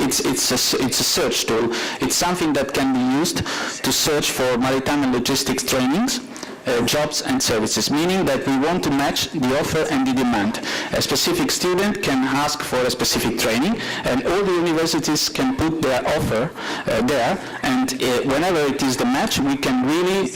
it's a search tool. It's something that can be used to search for maritime and logistics trainings, jobs and services, meaning that we want to match the offer and the demand. A specific student can ask for a specific training, and all the universities can put their offer there, and whenever it is the match, we can really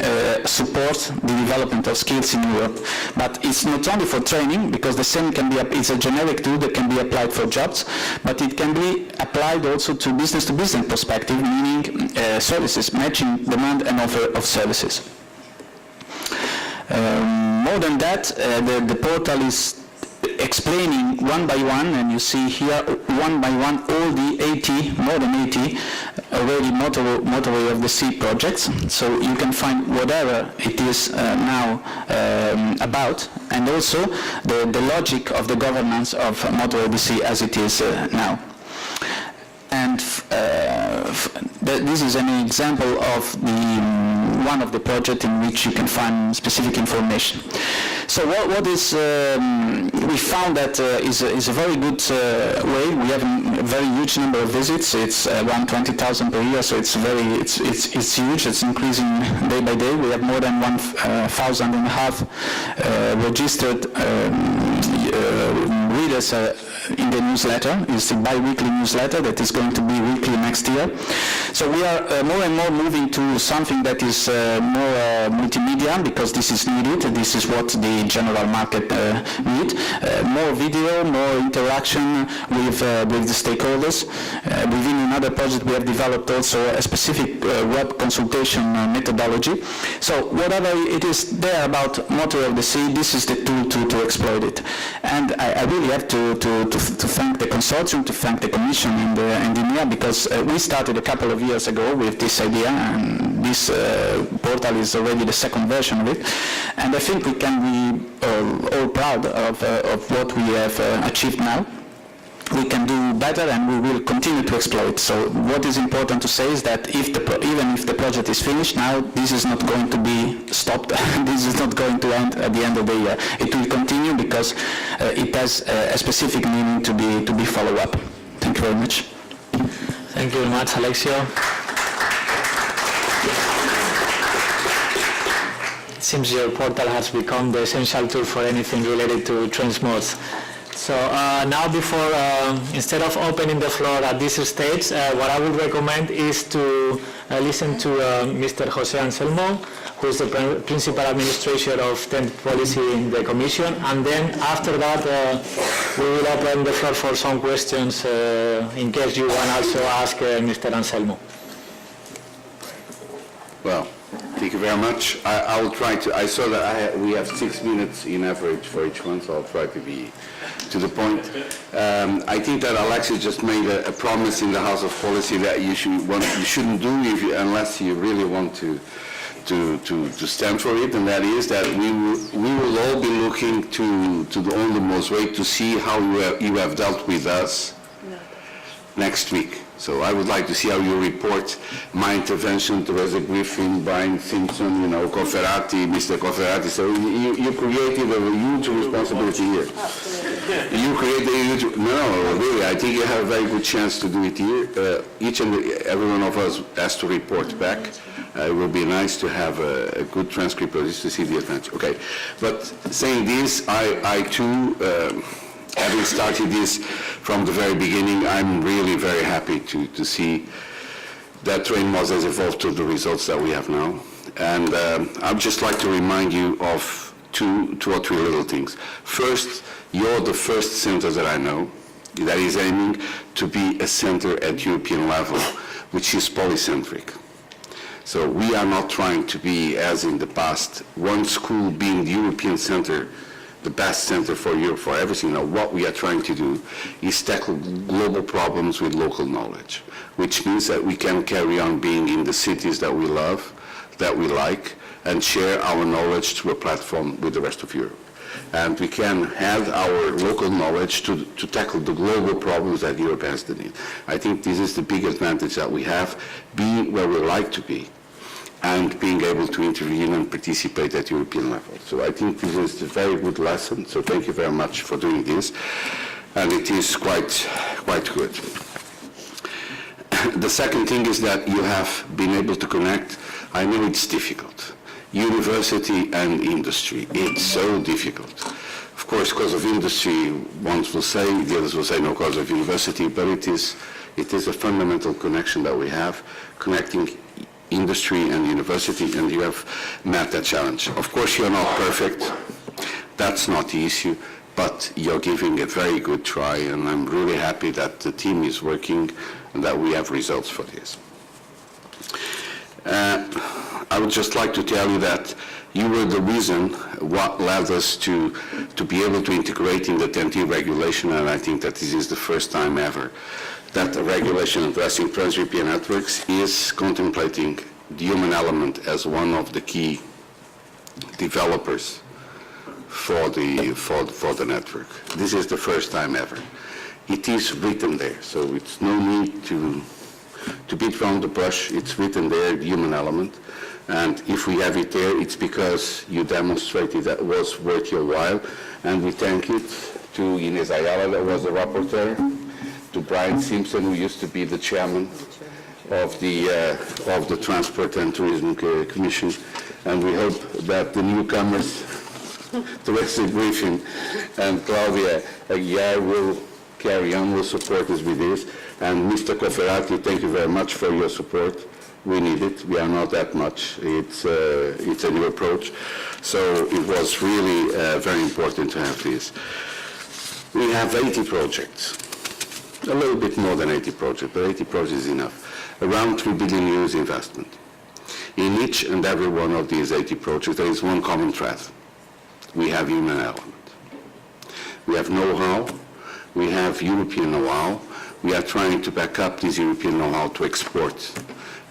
support the development of skills in Europe. But it's not only for training, because the same can be, it's a generic tool that can be applied for jobs, but it can be applied also to business perspective, meaning services, matching demand and offer of services. More than that, the portal is explaining one by one, and you see here one by one all the 80, more than 80 already motorway of the sea projects. So you can find whatever it is now about, and also the logic of the governance of motorway of the sea as it is now. And this is an example of one of the projects in which you can find specific information. So what is, we found that is a very good way. We have a very huge number of visits. It's around 20,000 per year, so it's huge. It's increasing day by day. We have more than 1,500 registered readers in the newsletter. It's a bi-weekly newsletter that is going to be weekly next year. So we are more and more moving to something that is more multimedia, because this is needed. This is what the general market need. More video, more interaction with the stakeholders. Within another project we have developed also a specific web consultation methodology. So whatever it is there about motorway of the sea, this is the tool to exploit it. And I really have to thank the consortium, to thank the Commission and the EMEA, because we started a couple of years ago with this idea, and this portal is already the second version of it. And I think we can be all proud of what we have achieved now. We can do better, and we will continue to exploit. So what is important to say is that even if the project is finished now, this is not going to be stopped. This is not going to end at the end of the year. It will continue because it has a specific meaning to be followed up. Thank you very much. Thank you very much, Alexio. It seems your portal has become the essential tool for anything related to TrainMoS. So now, instead of opening the floor at this stage, what I would recommend is to listen to Mr. José Anselmo, who is the Principal Administrator of TENT Policy in the Commission, and then after that we will open the floor for some questions in case you want also ask Mr. Anselmo. Well, thank you very much. I will try to, I saw that we have 6 minutes in average for each one, so I'll try to be to the point. I think that Alexis just made a promise in the House of Policy that you shouldn't do unless you really want to stand for it, and that is that we will all be looking to the TrainMoS way to see how you have dealt with us next week. So I would like to see how you report my intervention, Teresa Griffin, Brian Simpson, Cofferati, Mr. Cofferati. So you created a huge responsibility here. You created a huge, no, really, I think you have a very good chance to do it here. Each and every one of us has to report back. It will be nice to have a good transcript of this to see the advantage. Okay, but saying this, I too, having started this from the very beginning, I'm really very happy to see that TrainMoS has evolved to the results that we have now. And I'd just like to remind you of two or three little things. First, you're the first center that I know that is aiming to be a center at European level, which is polycentric. So we are not trying to be, as in the past, one school being the European center, the best center for Europe, for everything. Now, what we are trying to do is tackle global problems with local knowledge, which means that we can carry on being in the cities that we love, that we like, and share our knowledge through a platform with the rest of Europe. And we can have our local knowledge to tackle the global problems that Europe has to need. I think this is the big advantage that we have, being where we like to be, and being able to intervene and participate at European level. So I think this is a very good lesson, so thank you very much for doing this, and it is quite good. The second thing is that you have been able to connect. I know it's difficult. University and industry, it's so difficult. Of course, because of industry, ones will say, the others will say no, because of university, but it is a fundamental connection that we have, connecting industry and university, and you have met that challenge. Of course, you're not perfect. That's not the issue, but you're giving a very good try, and I'm really happy that the team is working and that we have results for this. I would just like to tell you that you were the reason what led us to be able to integrate in the TEN-T regulation, and I think that this is the first time ever that a regulation addressing trans-European networks is contemplating the human element as one of the key developers for the network. This is the first time ever. It is written there, so it's no need to beat around the bush. It's written there, the human element. And if we have it there, it's because you demonstrated that it was worth your while. And we thank it to Ines Ayala, that was the rapporteur, to Brian Simpson, who used to be the chairman of the Transport and Tourism Commission. And we hope that the newcomers, Teresa Griffin and Claudia Aguiar, will carry on, will support us with this. And Mr. Cofferati, thank you very much for your support. We need it. We are not that much. It's a new approach. So it was really very important to have this. We have 80 projects, a little bit more than 80 projects, but 80 projects is enough. Around 3 billion euros investment. In each and every one of these 80 projects, there is one common thread. We have human element. We have know-how. We have European know-how. We are trying to back up this European know-how to export,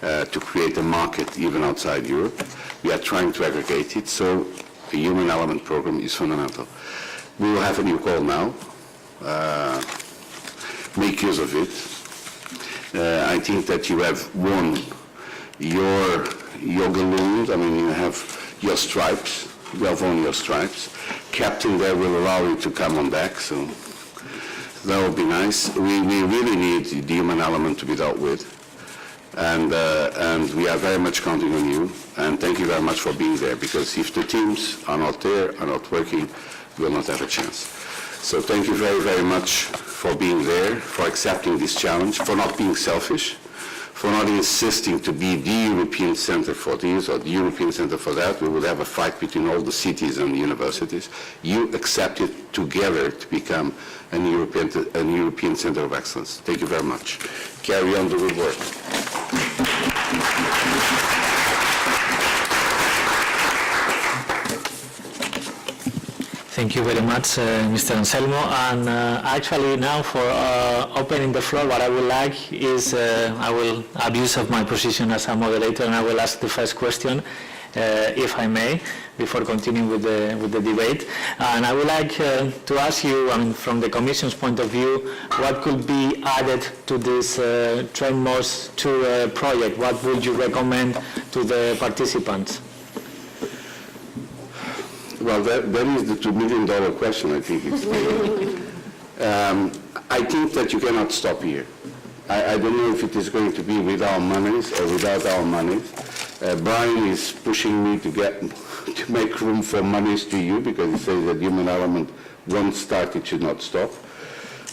to create a market even outside Europe. We are trying to aggregate it, so the human element program is fundamental. We will have a new call now. Make use of it. I think that you have won your galloons. I mean, you have your stripes. You have won your stripes. Captain there will allow you to come on deck, so that would be nice. We really need the human element to be dealt with. And we are very much counting on you. And thank you very much for being there, because if the teams are not there, are not working, we will not have a chance. So thank you very, very much for being there, for accepting this challenge, for not being selfish, for not insisting to be the European center for this or the European center for that. We would have a fight between all the cities and the universities. You accepted together to become an European center of excellence. Thank you very much. Carry on the good work. Thank you very much, Mr. Anselmo. And actually now for opening the floor, what I would like is I will abuse of my position as a moderator, and I will ask the first question, if I may, before continuing with the debate. And I would like to ask you, from the Commission's point of view, what could be added to this TRAINMOS II project? What would you recommend to the participants? Well, that is the $2 million question, I think. I think that you cannot stop here. I don't know if it is going to be with our monies or without our monies. Brian is pushing me to make room for monies to you, because he says that human element, once started, should not stop.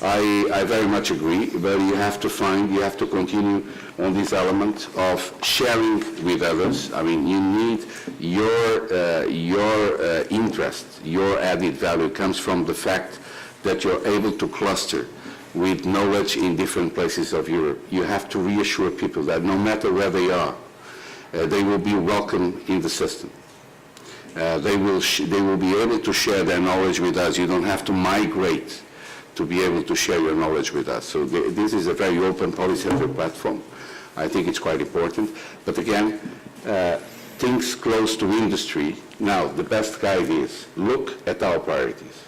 I very much agree, but you have to continue on this element of sharing with others. I mean, you need your interest, your added value comes from the fact that you're able to cluster with knowledge in different places of Europe. You have to reassure people that no matter where they are, they will be welcome in the system. They will be able to share their knowledge with us. You don't have to migrate to be able to share your knowledge with us. So this is a very open policy-centered platform. I think it's quite important. But again, things close to industry. Now, the best guide is look at our priorities.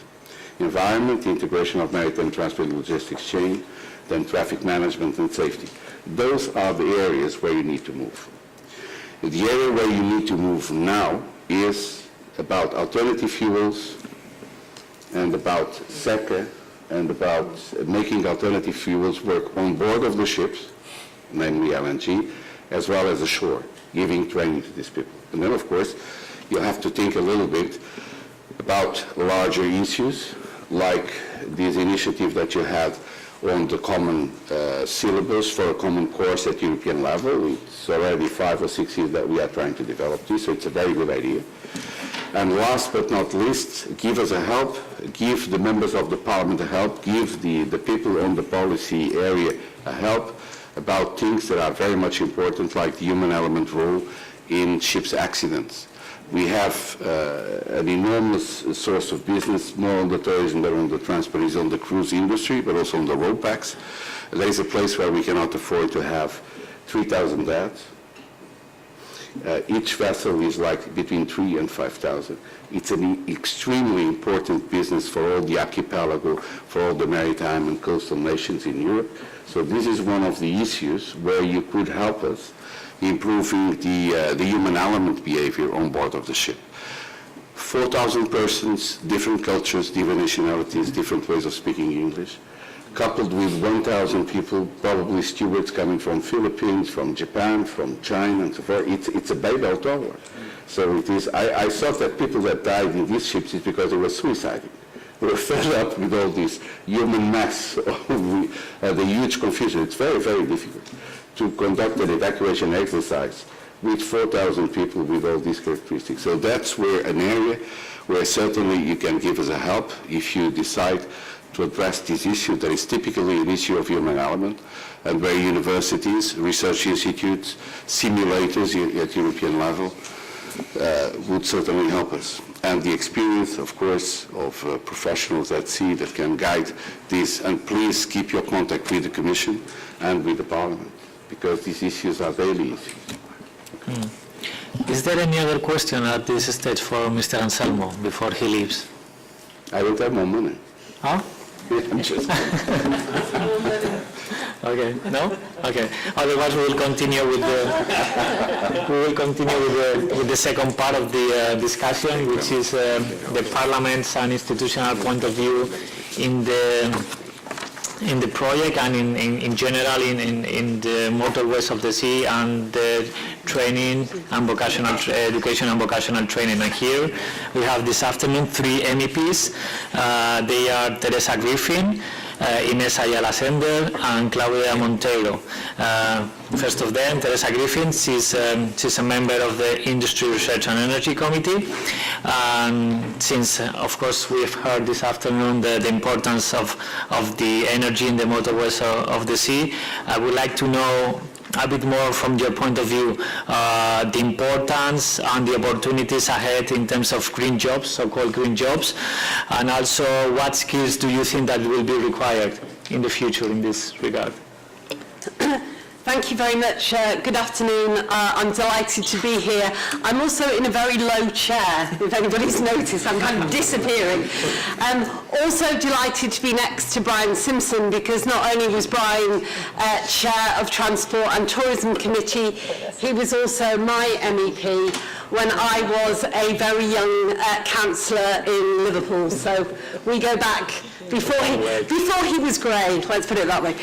Environment, integration of maritime transport and logistics chain, then traffic management and safety. Those are the areas where you need to move. The area where you need to move now is about alternative fuels and about SECA and about making alternative fuels work on board of the ships namely LNG, as well as ashore, giving training to these people. And then, of course, you have to think a little bit about larger issues, like this initiative that you have on the common syllabus for a common course at European level. It's already 5 or 6 years that we are trying to develop this, so it's a very good idea. And last but not least, give us a help, give the members of the Parliament a help, give the people on the policy area a help about things that are very much important, like the human element role in ships accidents. We have an enormous source of business, more on the tourism than on the transport, is on the cruise industry, but also on the road packs. There is a place where we cannot afford to have 3,000 dads. Each vessel is like between 3,000 and 5,000. It's an extremely important business for all the archipelago, for all the maritime and coastal nations in Europe. So this is one of the issues where you could help us improving the human element behavior on board of the ship. 4,000 persons, different cultures, different nationalities, different ways of speaking English, coupled with 1,000 people, probably stewards coming from Philippines, from Japan, from China, and so forth. It's a Babel Tower. So it is. I thought that people that died in these ships is because they were suiciding. They were fed up with all this human mass, the huge confusion. It's very, very difficult to conduct an evacuation exercise with 4,000 people with all these characteristics. So that's where an area where certainly you can give us a help if you decide to address this issue that is typically an issue of human element, and where universities, research institutes, simulators at European level would certainly help us. And the experience, of course, of professionals at sea that can guide this. And please keep your contact with the Commission and with the Parliament, because these issues are daily issues. Is there any other question at this stage for Mr. Anselmo before he leaves? I don't have more money. Huh? I'm just Okay. No? Okay. Otherwise, we will continue with the second part of the discussion, which is the Parliament's and institutional point of view in the project and in general in the motorways of the sea and the training and vocational education and vocational training. And here we have this afternoon 3 MEPs. They are Teresa Griffin, Ines Ayala Sender, and Claudia Monteiro. First of them, Teresa Griffin, she's a member of the Industry, Research and Energy Committee. Since, of course, we've heard this afternoon the importance of the energy in the motorways of the sea, I would like to know a bit more from your point of view, the importance and the opportunities ahead in terms of green jobs, so-called green jobs, and also what skills do you think that will be required in the future in this regard? Thank you very much. Good afternoon. I'm delighted to be here. I'm also in a very low chair, if anybody's noticed. I'm kind of disappearing. Also delighted to be next to Brian Simpson, because not only was Brian Chair of Transport and Tourism Committee, he was also my MEP when I was a very young councillor in Liverpool. So we go back before he was grey, let's put it that way.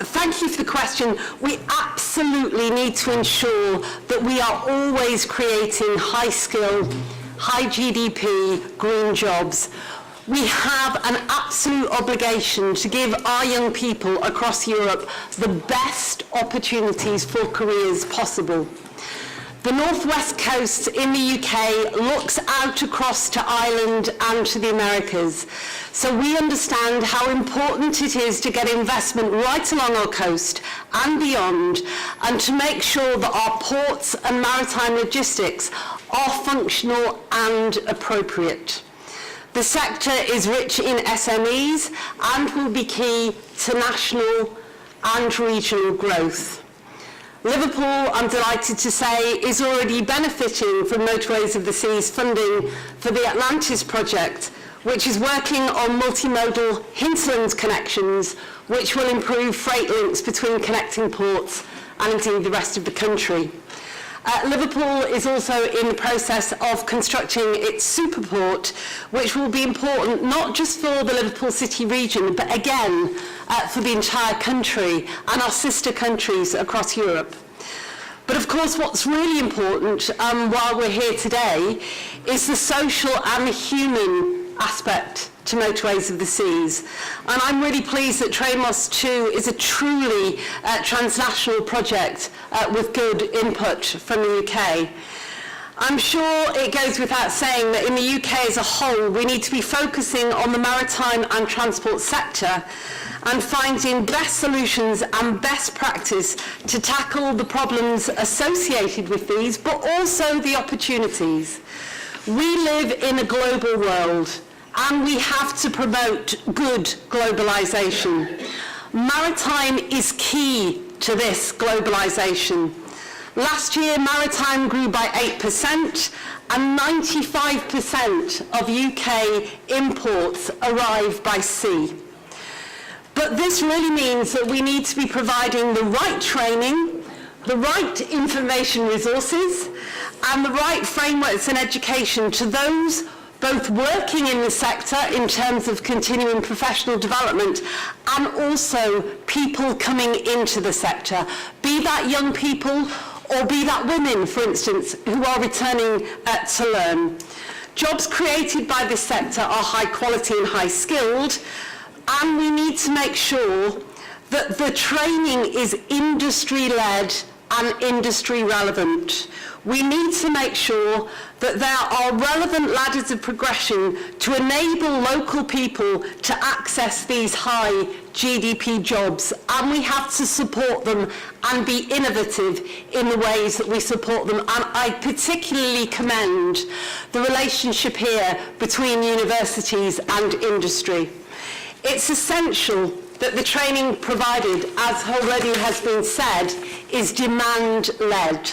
Thank you for the question. We absolutely need to ensure that we are always creating high-skill, high GDP, green jobs. We have an absolute obligation to give our young people across Europe the best opportunities for careers possible. The northwest coast in the UK looks out across to Ireland and to the Americas. So we understand how important it is to get investment right along our coast and beyond, and to make sure that our ports and maritime logistics are functional and appropriate. The sector is rich in SMEs and will be key to national and regional growth. Liverpool, I'm delighted to say, is already benefiting from Motorways of the Sea's funding for the Atlantis project, which is working on multimodal hinterland connections, which will improve freight links between connecting ports and indeed the rest of the country. Liverpool is also in the process of constructing its superport, which will be important not just for the Liverpool City region, but again for the entire country and our sister countries across Europe. But of course, what's really important while we're here today is the social and the human aspect to Motorways of the Seas. And I'm really pleased that TRAINMOS II is a truly transnational project with good input from the UK. I'm sure it goes without saying that in the UK as a whole, we need to be focusing on the maritime and transport sector and finding best solutions and best practice to tackle the problems associated with these, but also the opportunities. We live in a global world, and we have to promote good globalisation. Maritime is key to this globalisation. Last year, maritime grew by 8%, and 95% of UK imports arrive by sea. But this really means that we need to be providing the right training, the right information resources, and the right frameworks and education to those both working in the sector in terms of continuing professional development and also people coming into the sector, be that young people or be that women, for instance, who are returning to learn. Jobs created by this sector are high quality and high skilled, and we need to make sure that the training is industry-led and industry-relevant. We need to make sure that there are relevant ladders of progression to enable local people to access these high GDP jobs, and we have to support them and be innovative in the ways that we support them. And I particularly commend the relationship here between universities and industry. It's essential that the training provided, as already has been said, is demand-led.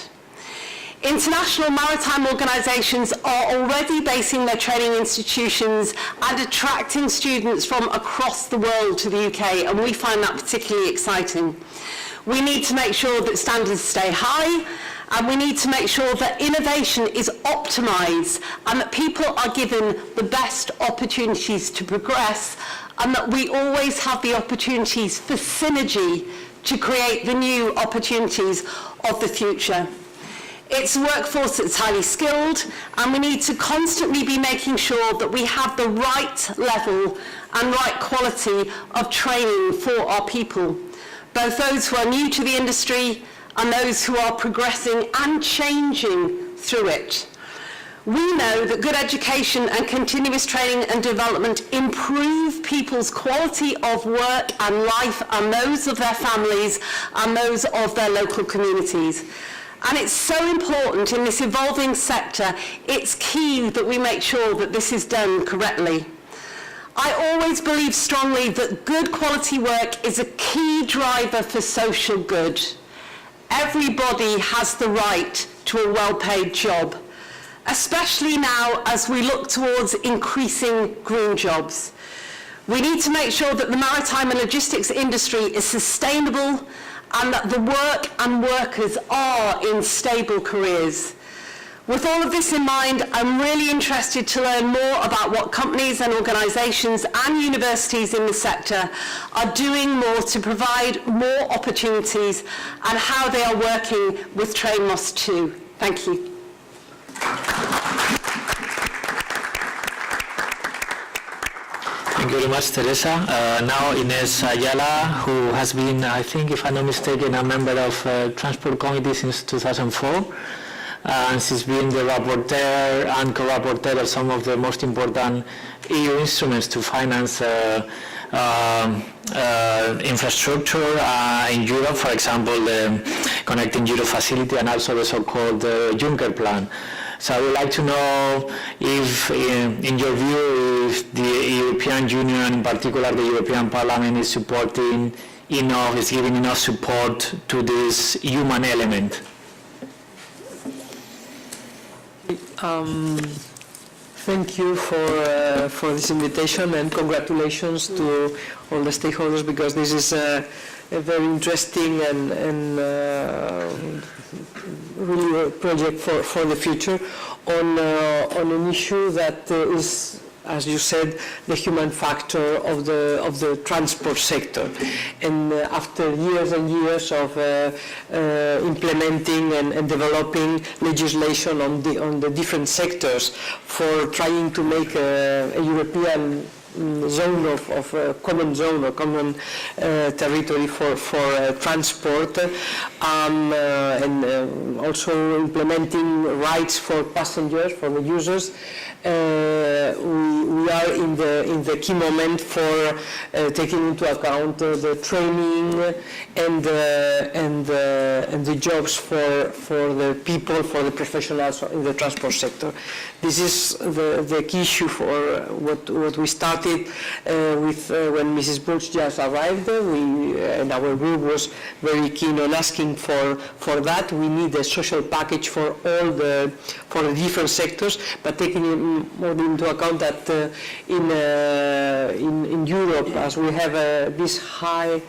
International maritime organisations are already basing their training institutions and attracting students from across the world to the UK, and we find that particularly exciting. We need to make sure that standards stay high, and we need to make sure that innovation is optimised and that people are given the best opportunities to progress, and that we always have the opportunities for synergy to create the new opportunities of the future. It's a workforce that's highly skilled, and we need to constantly be making sure that we have the right level and right quality of training for our people, both those who are new to the industry and those who are progressing and changing through it. We know that good education and continuous training and development improve people's quality of work and life, and those of their families and those of their local communities. And it's so important in this evolving sector, it's key that we make sure that this is done correctly. I always believe strongly that good quality work is a key driver for social good. Everybody has the right to a well-paid job, especially now as we look towards increasing green jobs. We need to make sure that the maritime and logistics industry is sustainable and that the work and workers are in stable careers. With all of this in mind, I'm really interested to learn more about what companies and organisations and universities in the sector are doing more to provide more opportunities and how they are working with TRAINMOS II. Thank you. Thank you very much, Teresa. Now Ines Ayala, who has been, I think, if I'm not mistaken, a member of Transport Committee since 2004. And she's been the rapporteur and co-rapporteur of some of the most important EU instruments to finance infrastructure in Europe, for example, the Connecting Europe facility and also the so-called Juncker plan. So I would like to know if, in your view, if the European Union, in particular the European Parliament, is supporting enough, is giving enough support to this human element. Thank you for this invitation, and congratulations to all the stakeholders, because this is a very interesting and really a project for the future on an issue that is, as you said, the human factor of the transport sector. And after years and years of implementing and developing legislation on the different sectors for trying to make a European zone of common zone or common territory for transport, and also implementing rights for passengers, for the users. We are in the key moment for taking into account the training and the jobs for the people, for the professionals in the transport sector. This is the key issue for what we started with when Mrs. Bulch just arrived. And our group was very keen on asking for that. We need a social package for all the different sectors, but taking more into account that in Europe, as we have this high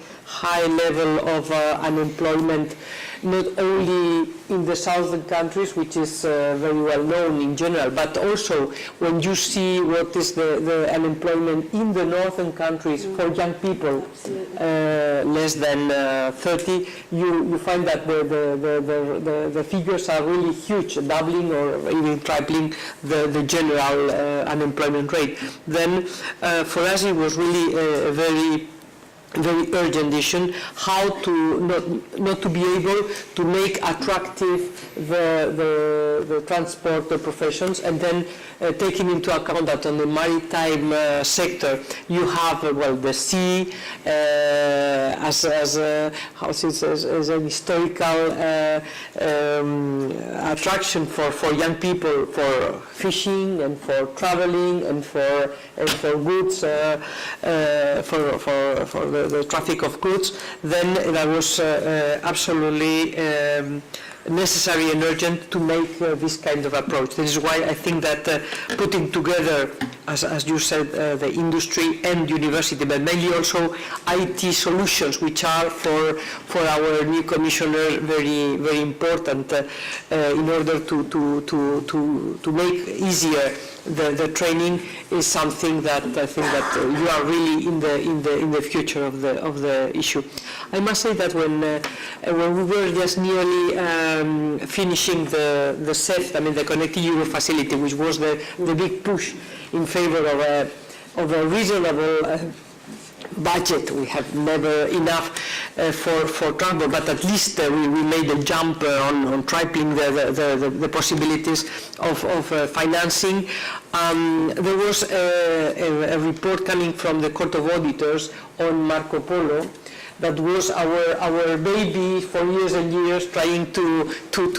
level of unemployment, not only in the southern countries, which is very well known in general, but also when you see what is the unemployment in the northern countries for young people, less than 30, you find that the figures are really huge, doubling or even tripling the general unemployment rate. Then for us it was really a very urgent issue, how to not to be able to make attractive the transport professions, and then taking into account that on the maritime sector you have the sea as an historical attraction for young people, for fishing and for traveling and for goods, for the traffic of goods. Then that was absolutely necessary and urgent to make this kind of approach. This is why I think that putting together, as you said, the industry and university, but mainly also IT solutions, which are for our new commissioner very important in order to make easier the training, is something that I think that you are really in the future of the issue. I must say that when we were just nearly finishing the CEF, the Connecting Europe facility, which was the big push in favor of a reasonable budget. We have never enough for transport, but at least we made a jump on tripling the possibilities of financing. There was a report coming from the Court of Auditors on Marco Polo. That was our baby for years and years, trying to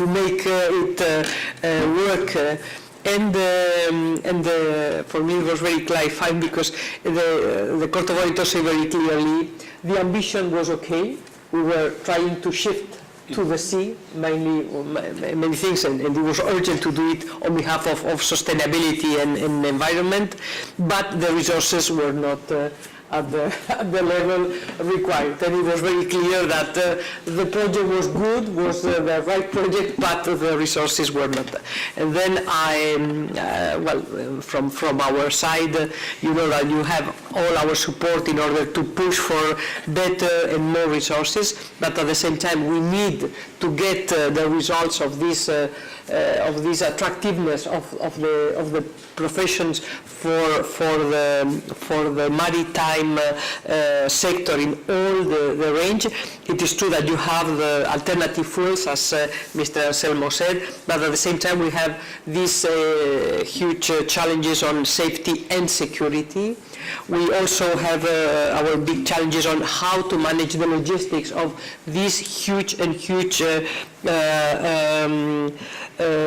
make it work. And for me it was very clarifying, because the Court of Auditors said very clearly the ambition was okay. We were trying to shift to the sea, many things, and it was urgent to do it on behalf of sustainability and environment, but the resources were not at the level required. And it was very clear that the project was good, was the right project, but the resources were not. And then from our side, you know that you have all our support in order to push for better and more resources, but at the same time we need to get the results of this attractiveness of the professions for the maritime sector in all the range. It is true that you have the alternative fuels, as Mr. Anselmo said, but at the same time we have these huge challenges on safety and security. We also have our big challenges on how to manage the logistics of these huge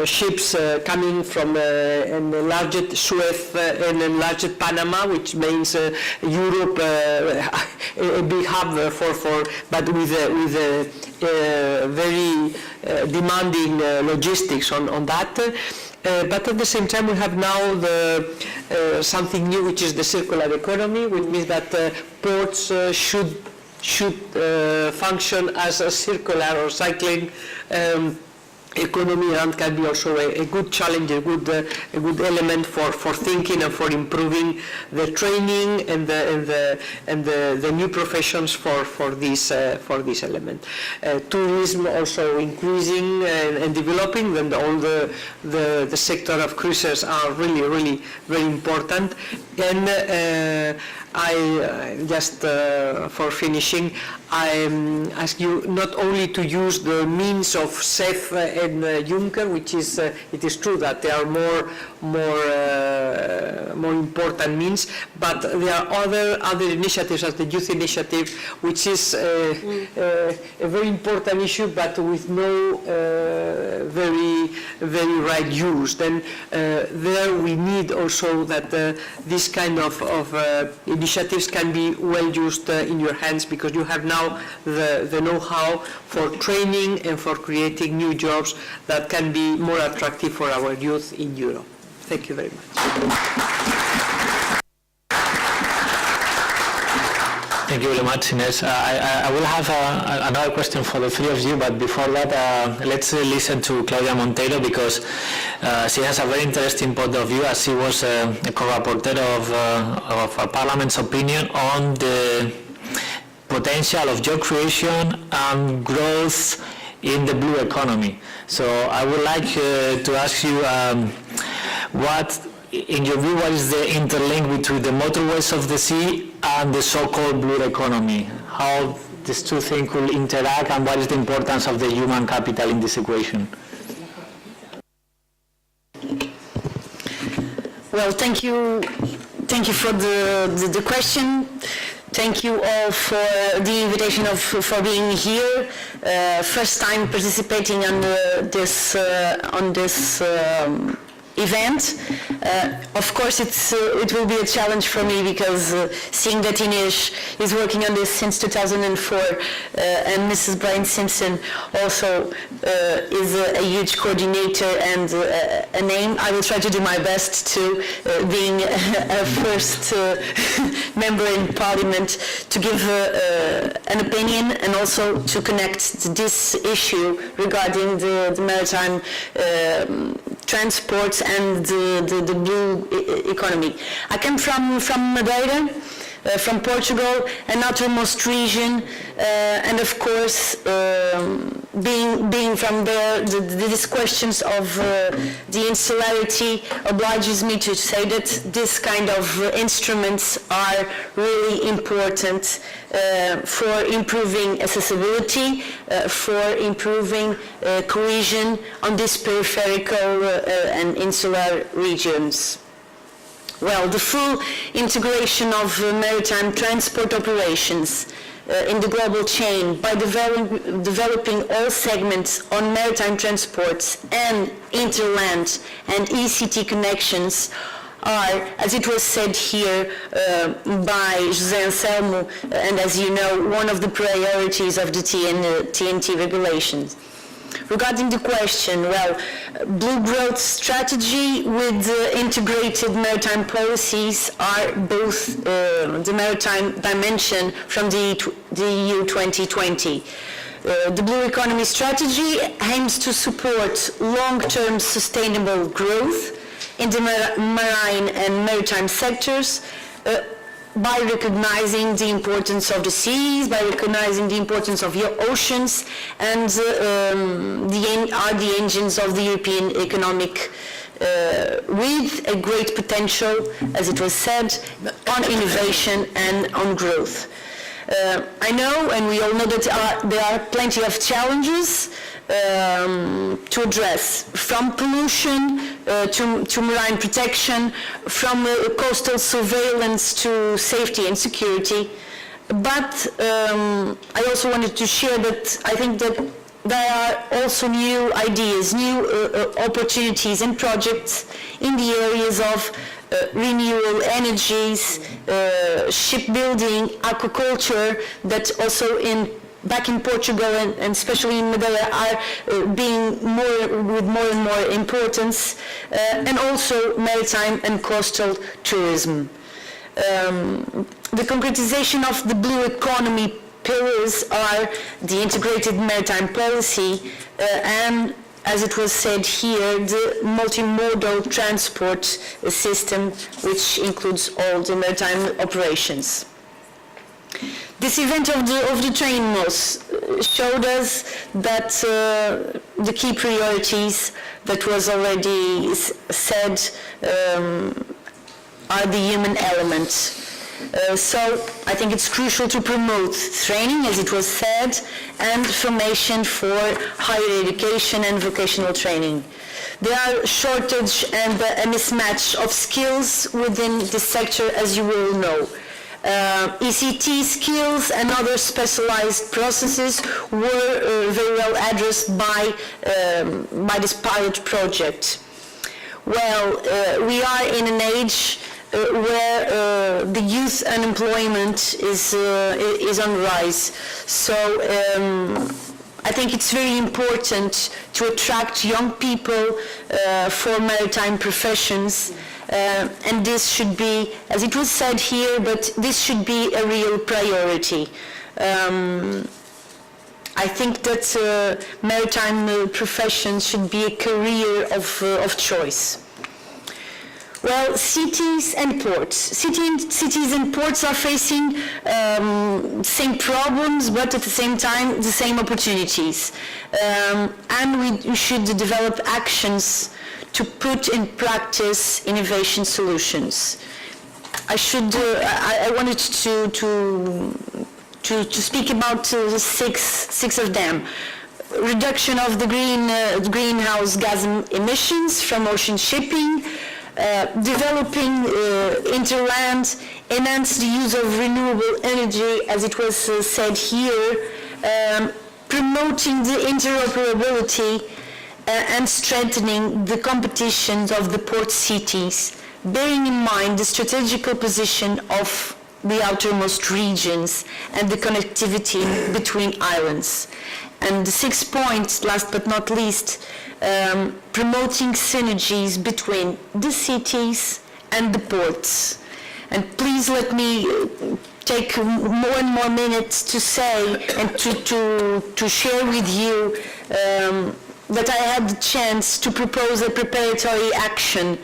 ships coming from an enlarged Suez and enlarged Panama, which means Europe, a big hub but with very demanding logistics on that. But at the same time, we have now something new, which is the circular economy, which means that ports should should function as a circular or cycling economy, and can be also a good challenge, a good element for thinking and for improving the training and the new professions for this element. Tourism also increasing and developing, then all the sector of cruises are really very important. And I just for finishing, I ask you not only to use the means of CEF and Juncker, which is it is true that there are more important means, but there are other initiatives, as the youth initiative, which is a very important issue, but with no very right use. Then there we need also that this kind of initiatives can be well used in your hands, because you have now the know-how for training and for creating new jobs that can be more attractive for our youth in Europe. Thank you very much. Thank you very much, Ines. I will have another question for the three of you, but before that, let's listen to Claudia Monteiro, because she has a very interesting point of view, as she was a co-rapporteur of our Parliament's opinion on the potential of job creation and growth in the blue economy. So I would like to ask you, in your view, what is the interlink between the motorways of the sea and the so-called blue economy? How these two things could interact, and what is the importance of the human capital in this equation? Well, thank you for the question. Thank you all for the invitation for being here. First time participating on this event. Of course, it will be a challenge for me, because seeing that Ines is working on this since 2004, and Mrs. Brian Simpson also is a huge coordinator and a name. I will try to do my best to, being a first member in Parliament, to give an opinion, and also to connect this issue regarding the maritime transports and the blue economy. I come from Madeira, from Portugal, an outermost region, and of course, being from there, these questions of the insularity obliges me to say that this kind of instruments are really important for improving accessibility, for improving cohesion on these peripheral and insular regions. Well, the full integration of maritime transport operations in the global chain by developing all segments on maritime transports and interland and ECT connections are, as it was said here by José Anselmo, and as you know, one of the priorities of the TNT regulations. Regarding the question, well, blue growth strategy with integrated maritime policies are both the maritime dimension from the EU 2020. The blue economy strategy aims to support long-term sustainable growth in the marine and maritime sectors, by recognizing the importance of the seas, by recognizing the importance of your oceans, and are the engines of the European economic with a great potential, as it was said, on innovation and on growth. I know, and we all know, that there are plenty of challenges to address, from pollution to marine protection, from coastal surveillance to safety and security. But I also wanted to share that I think that there are also new ideas, new opportunities and projects in the areas of renewable energies, shipbuilding, aquaculture, that also back in Portugal and especially in Madeira are being with more and more importance, and also maritime and coastal tourism. The concretization of the blue economy pillars are the integrated maritime policy and, as it was said here, the multimodal transport system, which includes all the maritime operations. This event of the TRAINMOS showed us that the key priorities that was already said are the human element. So I think it's crucial to promote training, as it was said, and formation for higher education and vocational training. There are shortage and a mismatch of skills within this sector, as you will know. ECT skills and other specialized processes were very well addressed by this pilot project. Well, we are in an age where the youth unemployment is on rise. So I think it's very important to attract young people for maritime professions. And this should be, as it was said here, but this should be a real priority. I think that maritime professions should be a career of choice. Well, cities and ports. Cities and ports are facing same problems, but at the same time, the same opportunities. And we should develop actions to put in practice innovation solutions. I wanted to speak about six of them. Reduction of the greenhouse gas emissions from ocean shipping, developing interland, enhance the use of renewable energy, as it was said here, promoting the interoperability and strengthening the competition of the port cities, bearing in mind the strategical position of the outermost regions and the connectivity between islands. And the 6 points, last but not least, promoting synergies between the cities and the ports. And please let me take more and more minutes to say and to share with you that I had the chance to propose a preparatory action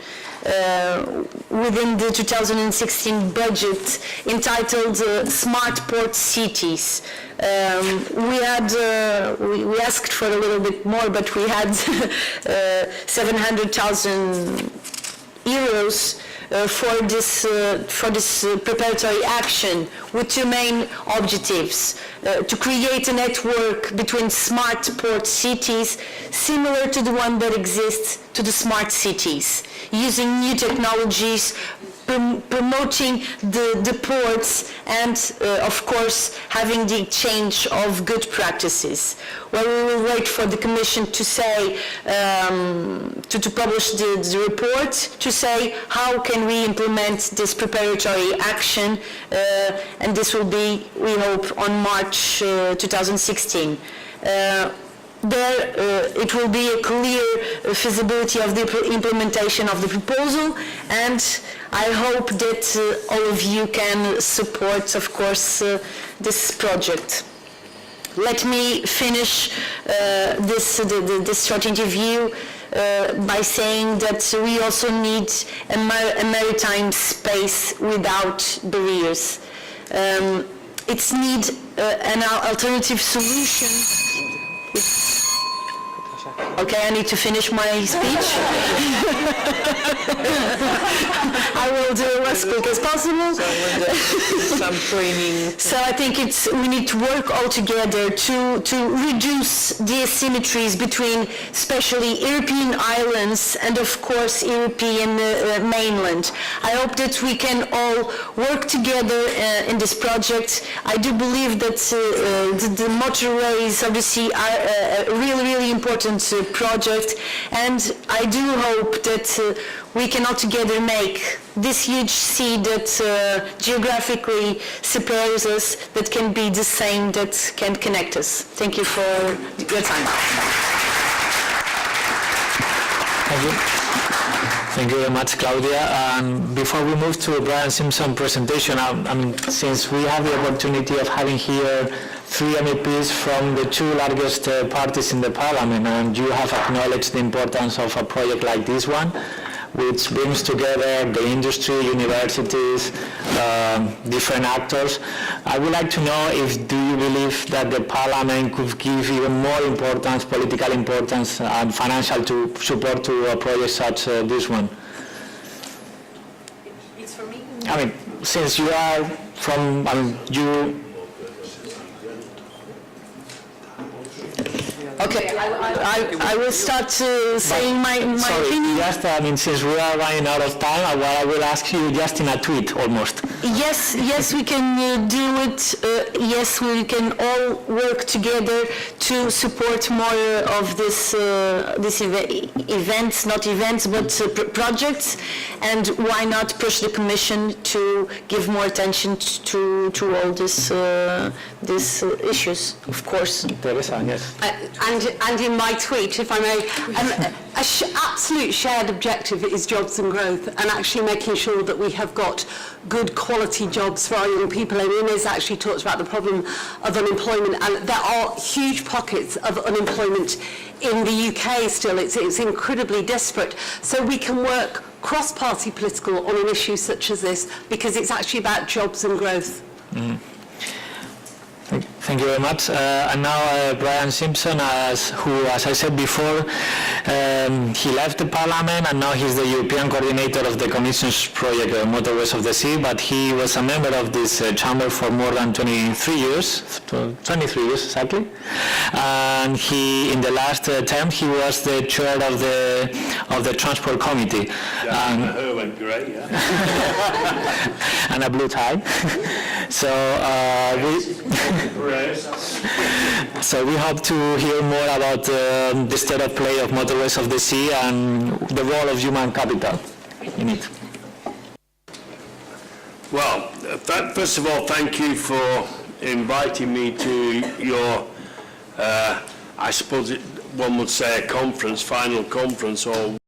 within the 2016 budget entitled Smart Port Cities. We asked for a little bit more, but we had 700,000 euros for this preparatory action with two main objectives: to create a network between smart port cities similar to the one that exists to the smart cities, using new technologies, promoting the ports, and of course having the exchange of good practices. Well, we will wait for the Commission to say, to publish the report, to say how can we implement this preparatory action, and this will be, we hope, on March 2016. It will be a clear feasibility of the implementation of the proposal, and I hope that all of you can support, of course, this project. Let me finish this short interview by saying that we also need a maritime space without barriers. It's need an alternative solution. Okay, I need to finish my speech. I will do it as quick as possible. Some training. So I think we need to work all together to reduce the asymmetries between especially European islands and of course European mainland. I hope that we can all work together in this project. I do believe that the motorways of the sea are a really, really important project, and I do hope that we can all together make this huge sea that geographically separates us, that can be the same, that can connect us. Thank you for your time. Thank you. Thank you very much, Claudia. And before we move to Brian Simpson's presentation, since we have the opportunity of having here 3 MEPs from the 2 largest parties in the Parliament, and you have acknowledged the importance of a project like this one, which brings together the industry, universities, different actors. I would like to know do you believe that the Parliament could give even more importance, political importance and financial support to a project such as this one? It's for me. Since you are from, Okay, I will start saying my opinion. Just, since we are running out of time, I will ask you just in a tweet almost. Yes, we can do it. Yes, we can all work together to support more of this events, not events, but projects. And why not push the Commission to give more attention to all these issues, of course. Teresa, yes. And in my tweet, if I may, absolute shared objective is jobs and growth, and actually making sure that we have got good quality jobs for our young people. And Inez actually talked about the problem of unemployment, and there are huge pockets of unemployment in the UK still. It's incredibly disparate. So we can work cross-party political on an issue such as this, because it's actually about jobs and growth. Mm. Thank you very much. And now Brian Simpson, who, as I said before, he left the Parliament and now he's the European coordinator of the Commission's project, Motorways of the Sea, but he was a member of this chamber for more than 23 years exactly. And in the last term, he was the chair of the Transport Committee. Yeah, my hair went grey, yeah. And a blue tie. So we hope to hear more about the state of play of Motorways of the Sea and the role of human capital in it. Well, first of all, thank you for inviting me to your, I suppose one would say a conference, final conference, or